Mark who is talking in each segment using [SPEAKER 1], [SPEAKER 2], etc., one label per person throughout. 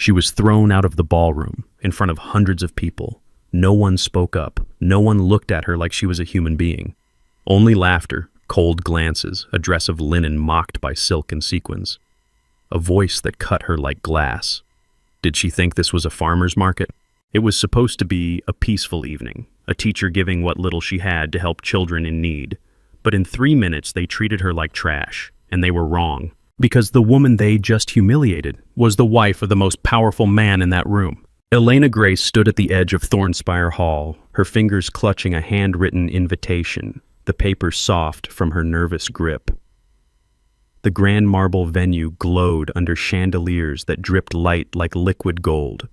[SPEAKER 1] She was thrown out of the ballroom in front of hundreds of people. No one spoke up. No one looked at her like she was a human being. Only laughter, cold glances, a dress of linen mocked by silk and sequins. A voice that cut her like glass. Did she think this was a farmer's market? It was supposed to be a peaceful evening, a teacher giving what little she had to help children in need. But in 3 minutes they treated her like trash, and they were wrong. Because the woman they just humiliated was the wife of the most powerful man in that room. Elena Grace stood at the edge of Thornspire Hall, her fingers clutching a handwritten invitation, the paper soft from her nervous grip. The grand marble venue glowed under chandeliers that dripped light like liquid gold.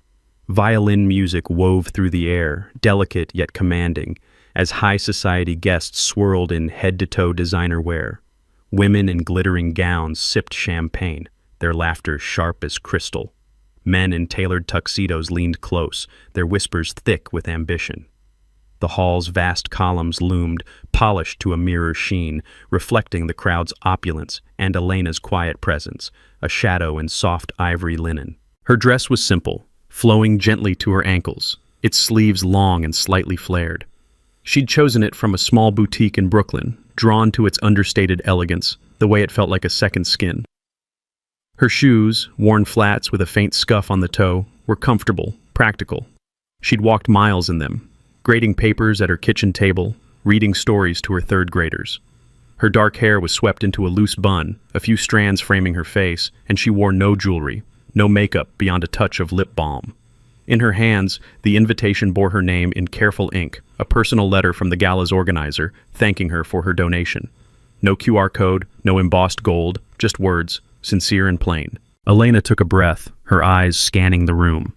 [SPEAKER 1] Violin music wove through the air, delicate yet commanding, as high society guests swirled in head-to-toe designer wear. Women in glittering gowns sipped champagne, their laughter sharp as crystal. Men in tailored tuxedos leaned close, their whispers thick with ambition. The hall's vast columns loomed, polished to a mirror sheen, reflecting the crowd's opulence and Elena's quiet presence, a shadow in soft ivory linen. Her dress was simple, flowing gently to her ankles, its sleeves long and slightly flared. She'd chosen it from a small boutique in Brooklyn, drawn to its understated elegance, the way it felt like a second skin. Her shoes, worn flats with a faint scuff on the toe, were comfortable, practical. She'd walked miles in them, grading papers at her kitchen table, reading stories to her third graders. Her dark hair was swept into a loose bun, a few strands framing her face, and she wore no jewelry, no makeup beyond a touch of lip balm. In her hands, the invitation bore her name in careful ink, a personal letter from the gala's organizer, thanking her for her donation. No QR code, no embossed gold, just words, sincere and plain. Elena took a breath, her eyes scanning the room.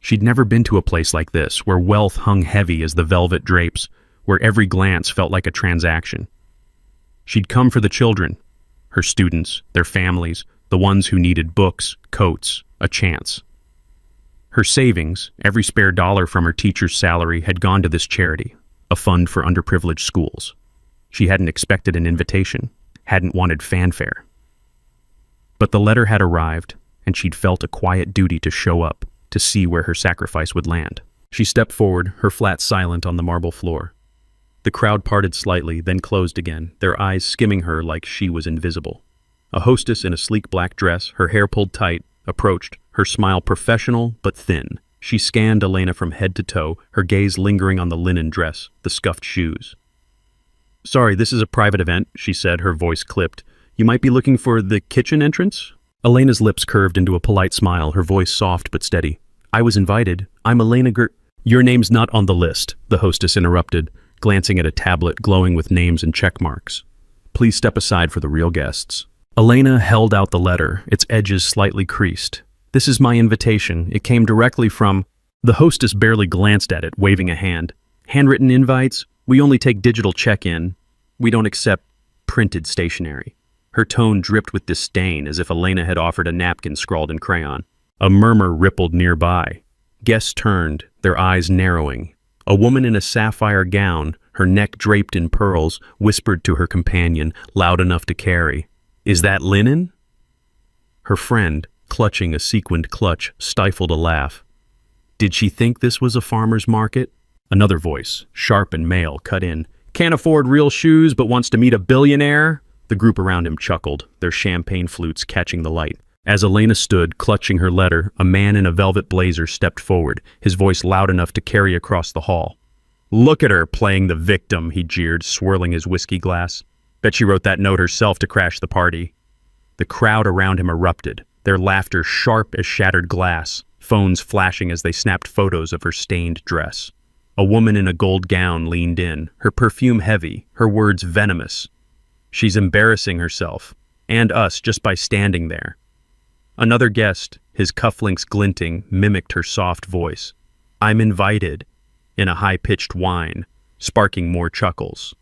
[SPEAKER 1] She'd never been to a place like this, where wealth hung heavy as the velvet drapes, where every glance felt like a transaction. She'd come for the children, her students, their families, the ones who needed books, coats, a chance. Her savings, every spare dollar from her teacher's salary, had gone to this charity, a fund for underprivileged schools. She hadn't expected an invitation, hadn't wanted fanfare. But the letter had arrived, and she'd felt a quiet duty to show up, to see where her sacrifice would land. She stepped forward, her flat silent on the marble floor. The crowd parted slightly, then closed again, their eyes skimming her like she was invisible. A hostess in a sleek black dress, her hair pulled tight, approached, her smile professional but thin. She scanned Elena from head to toe, her gaze lingering on the linen dress, the scuffed shoes. "Sorry, this is a private event," she said, her voice clipped. "You might be looking for the kitchen entrance?" Elena's lips curved into a polite smile, her voice soft but steady. "I was invited. I'm Elena "Your name's not on the list," the hostess interrupted, glancing at a tablet glowing with names and check marks. "Please step aside for the real guests." Elena held out the letter, its edges slightly creased. "This is my invitation. It came directly from..." The hostess barely glanced at it, waving a hand. "Handwritten invites? We only take digital check-in. We don't accept printed stationery." Her tone dripped with disdain, as if Elena had offered a napkin scrawled in crayon. A murmur rippled nearby. Guests turned, their eyes narrowing. A woman in a sapphire gown, her neck draped in pearls, whispered to her companion, loud enough to carry, "Is that linen?" Her friend, clutching a sequined clutch, stifled a laugh. Did she think this was a farmer's market? Another voice, sharp and male, cut in. "Can't afford real shoes but wants to meet a billionaire?" The group around him chuckled, their champagne flutes catching the light. As Elena stood, clutching her letter, a man in a velvet blazer stepped forward, his voice loud enough to carry across the hall. "Look at her, playing the victim," he jeered, swirling his whiskey glass. "Bet she wrote that note herself to crash the party." The crowd around him erupted, their laughter sharp as shattered glass, phones flashing as they snapped photos of her stained dress. A woman in a gold gown leaned in, her perfume heavy, her words venomous. "She's embarrassing herself, and us, just by standing there." Another guest, his cufflinks glinting, mimicked her soft voice. "I'm invited," in a high-pitched whine, sparking more chuckles.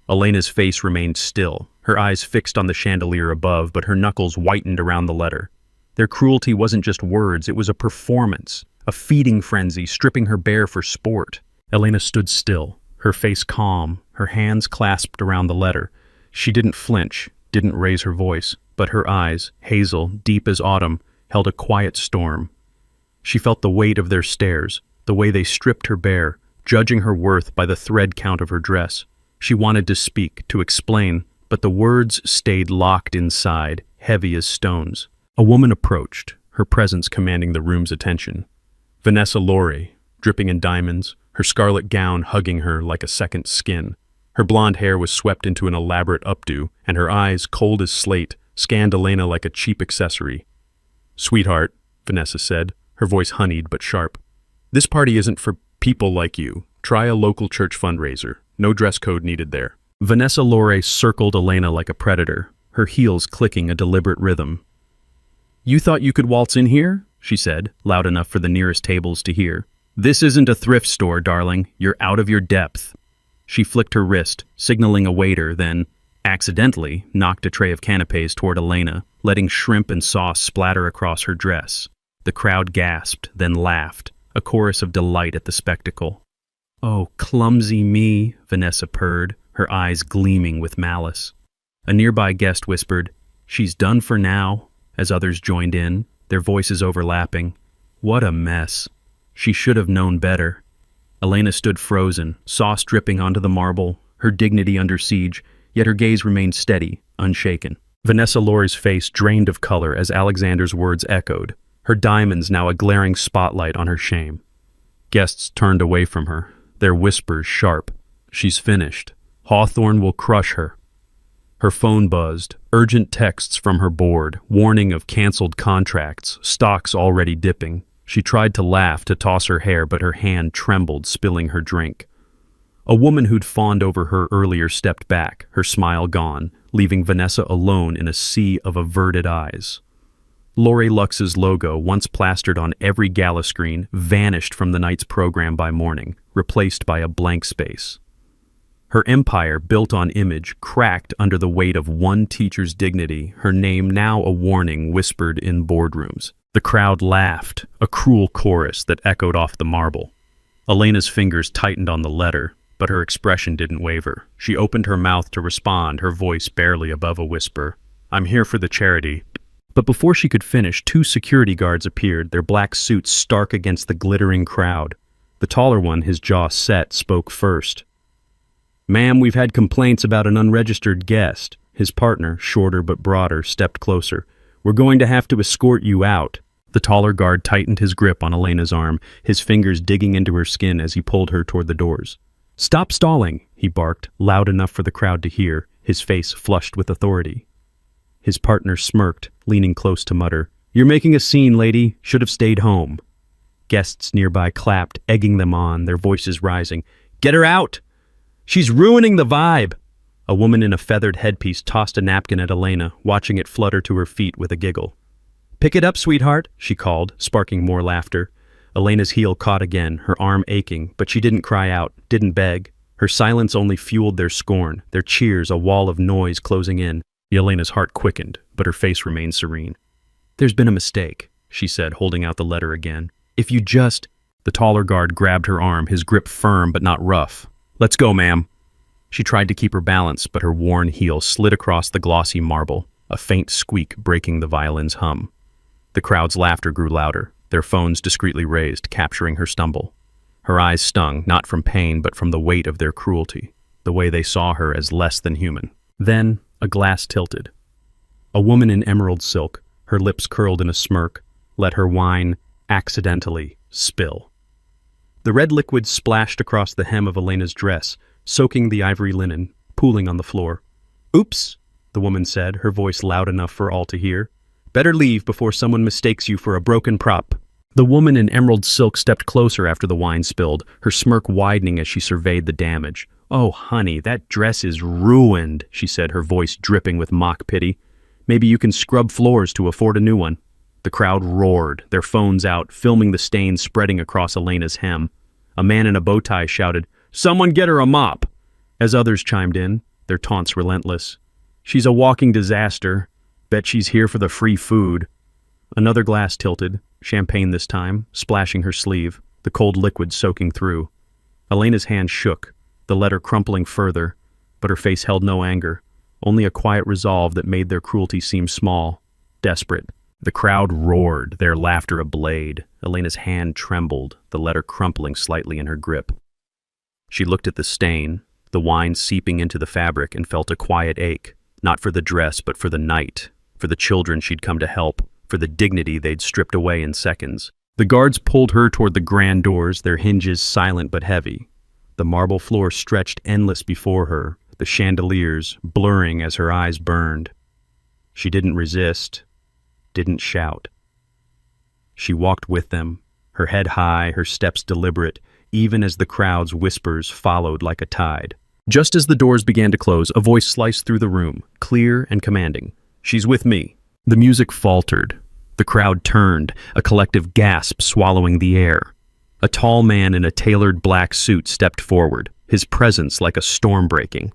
[SPEAKER 1] Elena's face remained still, her eyes fixed on the chandelier above, but her knuckles whitened around the letter. Their cruelty wasn't just words, it was a performance, a feeding frenzy, stripping her bare for sport. Elena stood still, her face calm, her hands clasped around the letter. She didn't flinch, didn't raise her voice, but her eyes, hazel, deep as autumn, held a quiet storm. She felt the weight of their stares, the way they stripped her bare, judging her worth by the thread count of her dress. She wanted to speak, to explain, but the words stayed locked inside, heavy as stones. A woman approached, her presence commanding the room's attention. Vanessa Laurie, dripping in diamonds, her scarlet gown hugging her like a second skin. Her blonde hair was swept into an elaborate updo, and her eyes, cold as slate, scanned Elena like a cheap accessory. "Sweetheart," Vanessa said, her voice honeyed but sharp. "This party isn't for people like you. Try a local church fundraiser. No dress code needed there." Vanessa Laurie circled Elena like a predator, her heels clicking a deliberate rhythm. "You thought you could waltz in here?" she said, loud enough for the nearest tables to hear. "This isn't a thrift store, darling. You're out of your depth." She flicked her wrist, signaling a waiter, then, accidentally, knocked a tray of canapes toward Elena, letting shrimp and sauce splatter across her dress. The crowd gasped, then laughed, a chorus of delight at the spectacle. "Oh, clumsy me," Vanessa purred, her eyes gleaming with malice. A nearby guest whispered, "She's done for now," as others joined in, their voices overlapping. What a mess. She should have known better. Elena stood frozen, sauce dripping onto the marble, her dignity under siege, yet her gaze remained steady, unshaken. Vanessa Laurie's face drained of color as Alexander's words echoed, her diamonds now a glaring spotlight on her shame. Guests turned away from her, their whispers sharp. "She's finished. Hawthorne will crush her." Her phone buzzed, urgent texts from her board, warning of canceled contracts, stocks already dipping. She tried to laugh, to toss her hair, but her hand trembled, spilling her drink. A woman who'd fawned over her earlier stepped back, her smile gone, leaving Vanessa alone in a sea of averted eyes. Lori Lux's logo, once plastered on every gala screen, vanished from the night's program by morning, replaced by a blank space. Her empire, built on image, cracked under the weight of one teacher's dignity, her name now a warning whispered in boardrooms. The crowd laughed, a cruel chorus that echoed off the marble. Elena's fingers tightened on the letter, but her expression didn't waver. She opened her mouth to respond, her voice barely above a whisper. "I'm here for the charity." But before she could finish, two security guards appeared, their black suits stark against the glittering crowd. The taller one, his jaw set, spoke first. "Ma'am, we've had complaints about an unregistered guest." His partner, shorter but broader, stepped closer. "We're going to have to escort you out." The taller guard tightened his grip on Elena's arm, his fingers digging into her skin as he pulled her toward the doors. "Stop stalling," he barked, loud enough for the crowd to hear, his face flushed with authority. His partner smirked, leaning close to mutter, "You're making a scene, lady. Should have stayed home." Guests nearby clapped, egging them on, their voices rising. "Get her out! She's ruining the vibe!" A woman in a feathered headpiece tossed a napkin at Elena, watching it flutter to her feet with a giggle. "Pick it up, sweetheart," she called, sparking more laughter. Elena's heel caught again, her arm aching, but she didn't cry out, didn't beg. Her silence only fueled their scorn, their cheers a wall of noise closing in. Elena's heart quickened, but her face remained serene. "There's been a mistake," she said, holding out the letter again. "If you just—" The taller guard grabbed her arm, his grip firm but not rough. "Let's go, ma'am." She tried to keep her balance, but her worn heel slid across the glossy marble, a faint squeak breaking the violin's hum. The crowd's laughter grew louder, their phones discreetly raised, capturing her stumble. Her eyes stung, not from pain but from the weight of their cruelty, the way they saw her as less than human. Then, a glass tilted. A woman in emerald silk, her lips curled in a smirk, let her wine, accidentally, spill. The red liquid splashed across the hem of Elena's dress, soaking the ivory linen, pooling on the floor. "Oops," the woman said, her voice loud enough for all to hear. "Better leave before someone mistakes you for a broken prop." The woman in emerald silk stepped closer after the wine spilled, her smirk widening as she surveyed the damage. "Oh, honey, that dress is ruined," she said, her voice dripping with mock pity. "Maybe you can scrub floors to afford a new one." The crowd roared, their phones out, filming the stains spreading across Elena's hem. A man in a bow tie shouted, "Someone get her a mop!" As others chimed in, their taunts relentless. "She's a walking disaster. Bet she's here for the free food." Another glass tilted, champagne this time, splashing her sleeve, the cold liquid soaking through. Elena's hand shook, the letter crumpling further, but her face held no anger, only a quiet resolve that made their cruelty seem small, desperate. The crowd roared, their laughter a blade. Elena's hand trembled, the letter crumpling slightly in her grip. She looked at the stain, the wine seeping into the fabric, and felt a quiet ache, not for the dress but for the night, for the children she'd come to help, for the dignity they'd stripped away in seconds. The guards pulled her toward the grand doors, their hinges silent but heavy. The marble floor stretched endless before her, the chandeliers blurring as her eyes burned. She didn't resist, didn't shout. She walked with them, her head high, her steps deliberate, even as the crowd's whispers followed like a tide. Just as the doors began to close, a voice sliced through the room, clear and commanding. "She's with me." The music faltered. The crowd turned, a collective gasp swallowing the air. A tall man in a tailored black suit stepped forward, his presence like a storm breaking.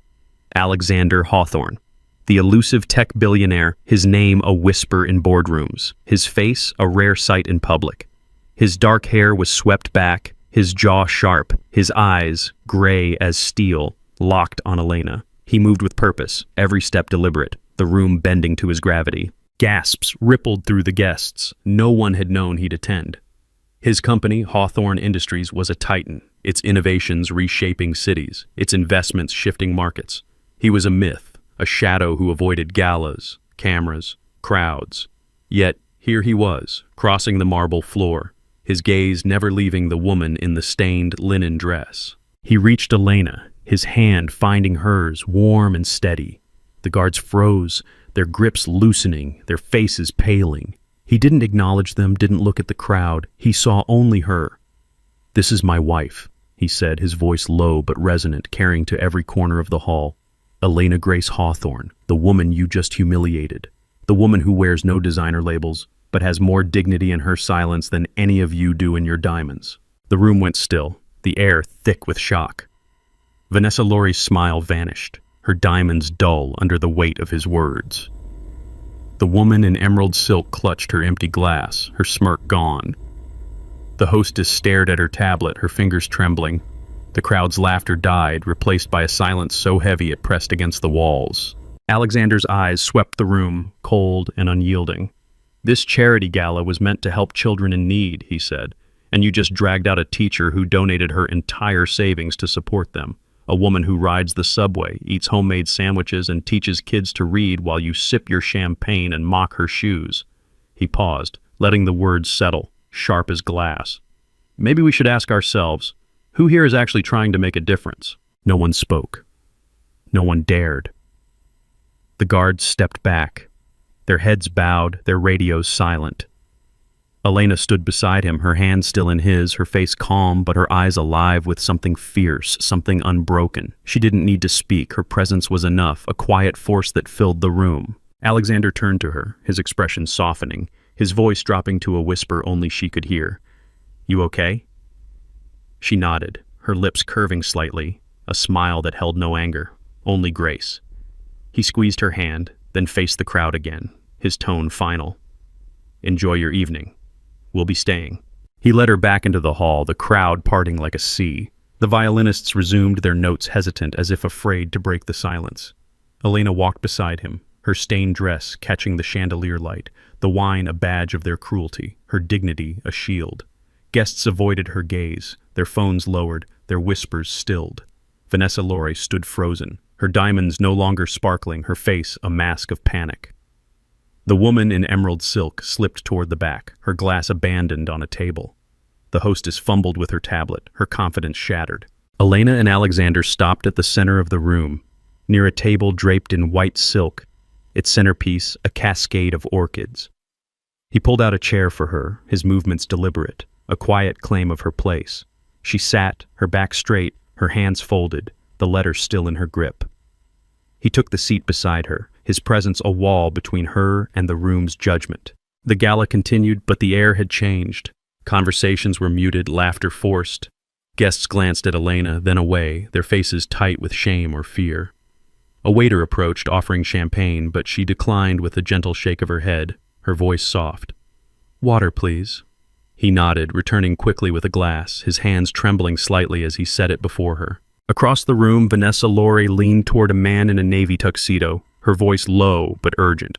[SPEAKER 1] Alexander Hawthorne, the elusive tech billionaire, his name a whisper in boardrooms, his face a rare sight in public. His dark hair was swept back, his jaw sharp, his eyes, gray as steel, locked on Elena. He moved with purpose, every step deliberate, the room bending to his gravity. Gasps rippled through the guests. No one had known he'd attend. His company, Hawthorne Industries, was a titan, its innovations reshaping cities, its investments shifting markets. He was a myth, a shadow who avoided galas, cameras, crowds. Yet here he was, crossing the marble floor, his gaze never leaving the woman in the stained linen dress. He reached Elena, his hand finding hers, warm and steady. The guards froze, their grips loosening, their faces paling. He didn't acknowledge them, didn't look at the crowd. He saw only her. "This is my wife," he said, his voice low but resonant, carrying to every corner of the hall. "Elena Grace Hawthorne, the woman you just humiliated. The woman who wears no designer labels, but has more dignity in her silence than any of you do in your diamonds." The room went still, the air thick with shock. Vanessa Laurie's smile vanished, her diamonds dull under the weight of his words. The woman in emerald silk clutched her empty glass, her smirk gone. The hostess stared at her tablet, her fingers trembling. The crowd's laughter died, replaced by a silence so heavy it pressed against the walls. Alexander's eyes swept the room, cold and unyielding. "This charity gala was meant to help children in need," he said, "and you just dragged out a teacher who donated her entire savings to support them. A woman who rides the subway, eats homemade sandwiches, and teaches kids to read while you sip your champagne and mock her shoes." He paused, letting the words settle, sharp as glass. "Maybe we should ask ourselves, who here is actually trying to make a difference?" No one spoke. No one dared. The guards stepped back, their heads bowed, their radios silent. Elena stood beside him, her hand still in his, her face calm, but her eyes alive with something fierce, something unbroken. She didn't need to speak, her presence was enough, a quiet force that filled the room. Alexander turned to her, his expression softening, his voice dropping to a whisper only she could hear. "You okay?" She nodded, her lips curving slightly, a smile that held no anger, only grace. He squeezed her hand, then faced the crowd again, his tone final. "Enjoy your evening. We'll be staying." He led her back into the hall, the crowd parting like a sea. The violinists resumed their notes hesitant, as if afraid to break the silence. Elena walked beside him, her stained dress catching the chandelier light, the wine a badge of their cruelty, her dignity a shield. Guests avoided her gaze, their phones lowered, their whispers stilled. Vanessa Laurie stood frozen, her diamonds no longer sparkling, her face a mask of panic. The woman in emerald silk slipped toward the back, her glass abandoned on a table. The hostess fumbled with her tablet, her confidence shattered. Elena and Alexander stopped at the center of the room, near a table draped in white silk, its centerpiece a cascade of orchids. He pulled out a chair for her, his movements deliberate, a quiet claim of her place. She sat, her back straight, her hands folded, the letter still in her grip. He took the seat beside her, his presence a wall between her and the room's judgment. The gala continued, but the air had changed. Conversations were muted, laughter forced. Guests glanced at Elena, then away, their faces tight with shame or fear. A waiter approached, offering champagne, but she declined with a gentle shake of her head, her voice soft. "Water, please." He nodded, returning quickly with a glass, his hands trembling slightly as he set it before her. Across the room, Vanessa Laurie leaned toward a man in a navy tuxedo, her voice low but urgent.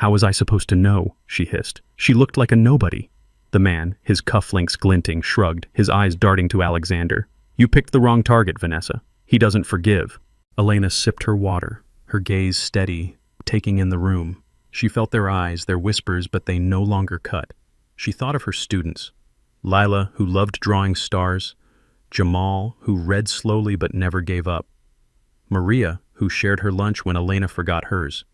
[SPEAKER 1] How was I supposed to know? She hissed. She looked like a nobody. The man, his cufflinks glinting, shrugged, his eyes darting to Alexander. You picked the wrong target, Vanessa. He doesn't forgive. Elena sipped her water, her gaze steady, taking in the room. She felt their eyes, their whispers, but they no longer cut. She thought of her students. Lila, who loved drawing stars. Jamal, who read slowly but never gave up. Maria, who shared her lunch when Elena forgot hers.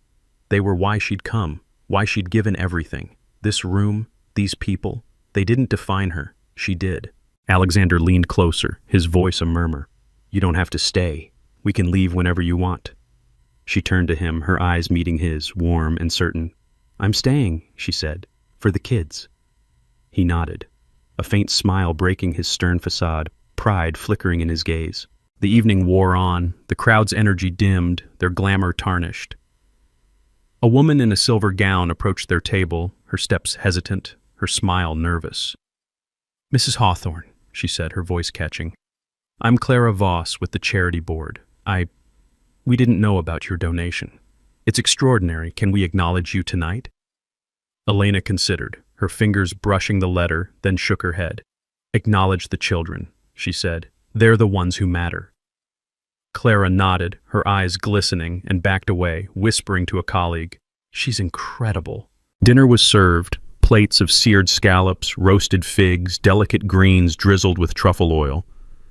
[SPEAKER 1] They were why she'd come, why she'd given everything. This room, these people, they didn't define her. She did. Alexander leaned closer, his voice a murmur. You don't have to stay. We can leave whenever you want. She turned to him, her eyes meeting his, warm and certain. I'm staying, she said, for the kids. He nodded, a faint smile breaking his stern facade, pride flickering in his gaze. The evening wore on, the crowd's energy dimmed, their glamour tarnished. A woman in a silver gown approached their table, her steps hesitant, her smile nervous. Mrs. Hawthorne, she said, her voice catching. I'm Clara Voss with the charity board. We didn't know about your donation. It's extraordinary. Can we acknowledge you tonight? Elena considered, her fingers brushing the letter, then shook her head. Acknowledge the children, she said. They're the ones who matter. Clara nodded, her eyes glistening, and backed away, whispering to a colleague. She's incredible. Dinner was served, plates of seared scallops, roasted figs, delicate greens drizzled with truffle oil.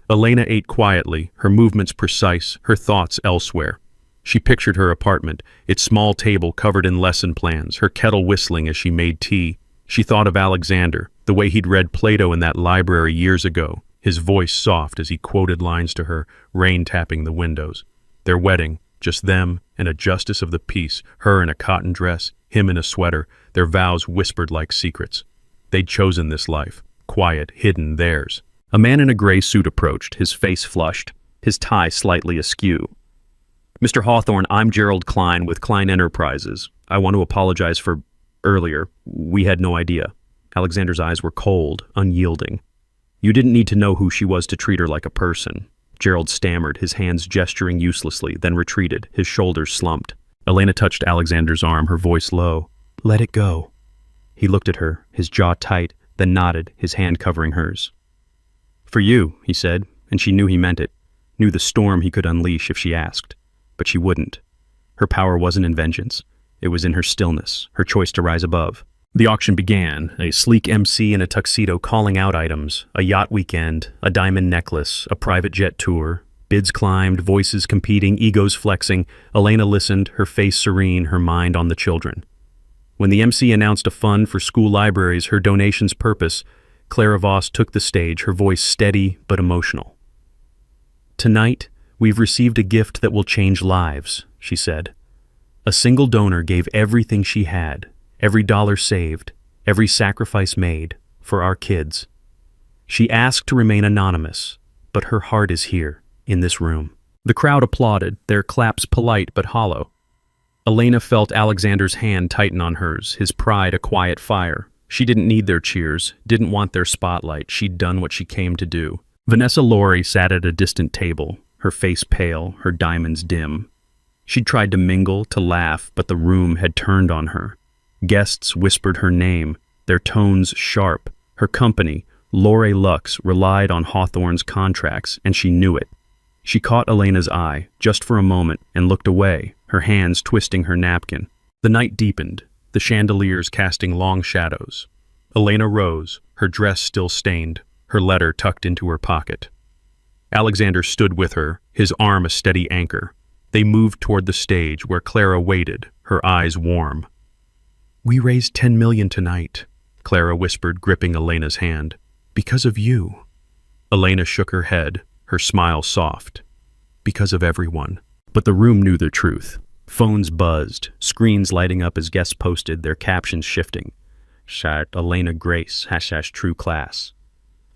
[SPEAKER 1] Elena ate quietly, her movements precise, her thoughts elsewhere. She pictured her apartment, its small table covered in lesson plans, her kettle whistling as she made tea. She thought of Alexander, the way he'd read Plato in that library years ago, his voice soft as he quoted lines to her, rain tapping the windows. Their wedding, just them and a justice of the peace, her in a cotton dress, him in a sweater, their vows whispered like secrets. They'd chosen this life, quiet, hidden, theirs. A man in a gray suit approached, his face flushed, his tie slightly askew. Mr. Hawthorne, I'm Gerald Klein with Klein Enterprises. I want to apologize for earlier. We had no idea. Alexander's eyes were cold, unyielding. You didn't need to know who she was to treat her like a person. Gerald stammered, his hands gesturing uselessly, then retreated, his shoulders slumped. Elena touched Alexander's arm, her voice low. Let it go. He looked at her, his jaw tight, then nodded, his hand covering hers. For you, he said, and she knew he meant it, knew the storm he could unleash if she asked. But she wouldn't. Her power wasn't in vengeance. It was in her stillness, her choice to rise above. The auction began, a sleek MC in a tuxedo calling out items, a yacht weekend, a diamond necklace, a private jet tour. Bids climbed, voices competing, egos flexing. Elena listened, her face serene, her mind on the children. When the MC announced a fund for school libraries, her donation's purpose, Clara Voss took the stage, her voice steady but emotional. Tonight, we've received a gift that will change lives, she said. A single donor gave everything she had, every dollar saved, every sacrifice made, for our kids. She asked to remain anonymous, but her heart is here, in this room. The crowd applauded, their claps polite but hollow. Elena felt Alexander's hand tighten on hers, his pride a quiet fire. She didn't need their cheers, didn't want their spotlight. She'd done what she came to do. Vanessa Laurie sat at a distant table, her face pale, her diamonds dim. She'd tried to mingle, to laugh, but the room had turned on her. Guests whispered her name, their tones sharp. Her company, Laurie Lux, relied on Hawthorne's contracts, and she knew it. She caught Elena's eye, just for a moment, and looked away, her hands twisting her napkin. The night deepened, the chandeliers casting long shadows. Elena rose, her dress still stained, her letter tucked into her pocket. Alexander stood with her, his arm a steady anchor. They moved toward the stage where Clara waited, her eyes warm. We raised 10 million tonight, Clara whispered, gripping Elena's hand. Because of you. Elena shook her head, her smile soft. Because of everyone. But the room knew the truth. Phones buzzed, screens lighting up as guests posted, their captions shifting. Elena Grace, # true class.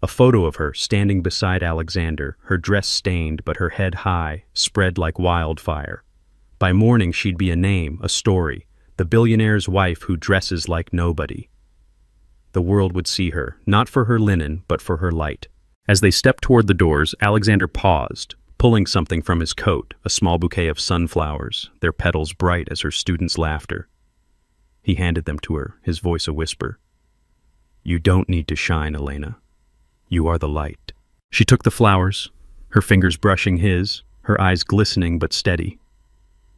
[SPEAKER 1] A photo of her standing beside Alexander, her dress stained but her head high, spread like wildfire. By morning she'd be a name, a story, the billionaire's wife who dresses like nobody. The world would see her, not for her linen, but for her light. As they stepped toward the doors, Alexander paused, pulling something from his coat, a small bouquet of sunflowers, their petals bright as her students' laughter. He handed them to her, his voice a whisper. You don't need to shine, Elena. You are the light. She took the flowers, her fingers brushing his, her eyes glistening but steady.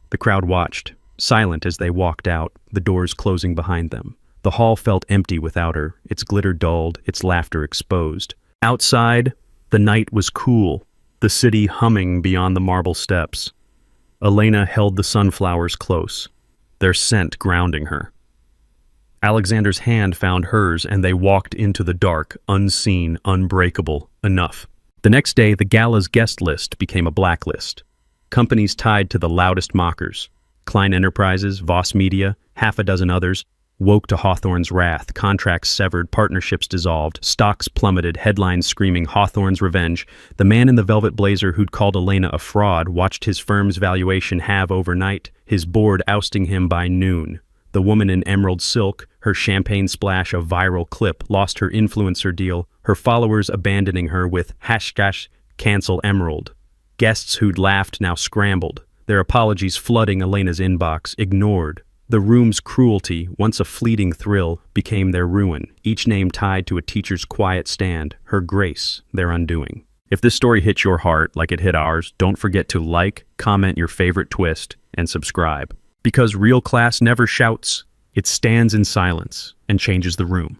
[SPEAKER 1] The crowd watched, silent as they walked out, the doors closing behind them. The hall felt empty without her, its glitter dulled, its laughter exposed. Outside, the night was cool, the city humming beyond the marble steps. Elena held the sunflowers close, their scent grounding her. Alexander's hand found hers, and they walked into the dark, unseen, unbreakable. Enough. The next day, the gala's guest list became a blacklist. Companies tied to the loudest mockers. Klein Enterprises, Voss Media, half a dozen others, woke to Hawthorne's wrath. Contracts severed, partnerships dissolved, stocks plummeted, headlines screaming Hawthorne's revenge. The man in the velvet blazer who'd called Elena a fraud watched his firm's valuation halve overnight, his board ousting him by noon. The woman in emerald silk, her champagne splash a viral clip, lost her influencer deal, her followers abandoning her with # cancel emerald. Guests who'd laughed now scrambled, their apologies flooding Elena's inbox, ignored. The room's cruelty, once a fleeting thrill, became their ruin, each name tied to a teacher's quiet stand, her grace, their undoing. If this story hit your heart like it hit ours, don't forget to like, comment your favorite twist, and subscribe. Because real class never shouts, it stands in silence and changes the room.